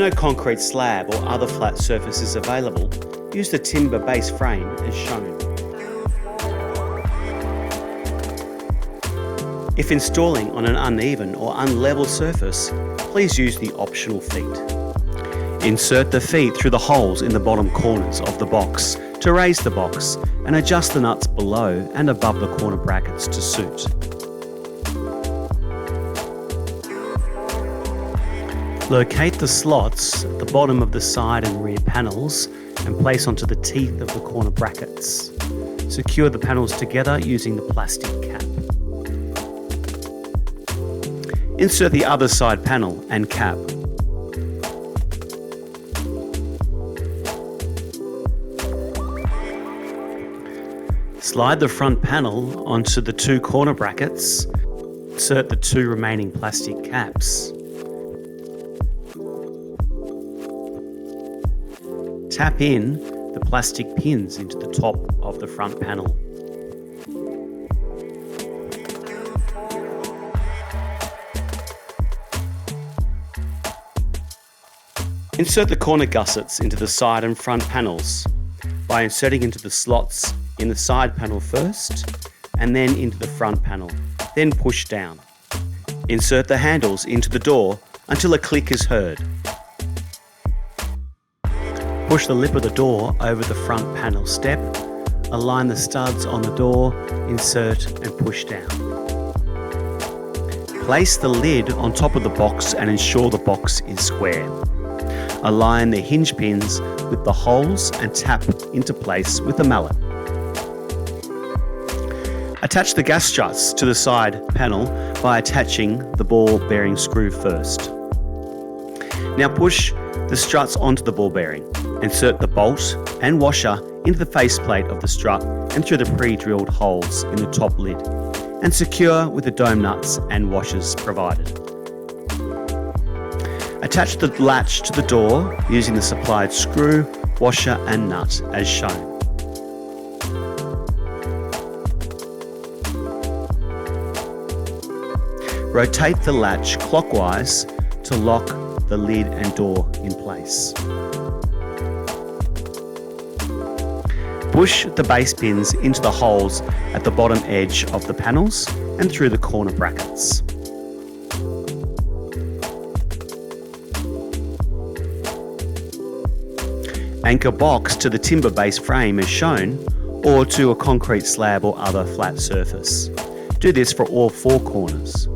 no concrete slab or other flat surface is available, use the timber base frame as shown. If installing on an uneven or unlevel surface, please use the optional feet. Insert the feet through the holes in the bottom corners of the box to raise the box and adjust the nuts below and above the corner brackets to suit. Locate the slots at the bottom of the side and rear panels and place onto the teeth of the corner brackets. Secure the panels together using the plastic cap. Insert the other side panel and cap. Slide the front panel onto the two corner brackets. Insert the two remaining plastic caps. Tap in the plastic pins into the top of the front panel. Insert the corner gussets into the side and front panels by inserting into the slots in the side panel first and then into the front panel, then push down. Insert the handles into the door until a click is heard. Push the lip of the door over the front panel step, align the studs on the door, insert and push down. Place the lid on top of the box and ensure the box is square. Align the hinge pins with the holes and tap into place with a mallet. Attach the gas struts to the side panel by attaching the ball bearing screw first. Now push the struts onto the ball bearing. Insert the bolt and washer into the faceplate of the strut and through the pre-drilled holes in the top lid, and secure with the dome nuts and washers provided. Attach the latch to the door using the supplied screw, washer and nut as shown. Rotate the latch clockwise to lock the lid and door in place. Push the base pins into the holes at the bottom edge of the panels and through the corner brackets. Anchor box to the timber base frame as shown, or to a concrete slab or other flat surface. Do this for all four corners.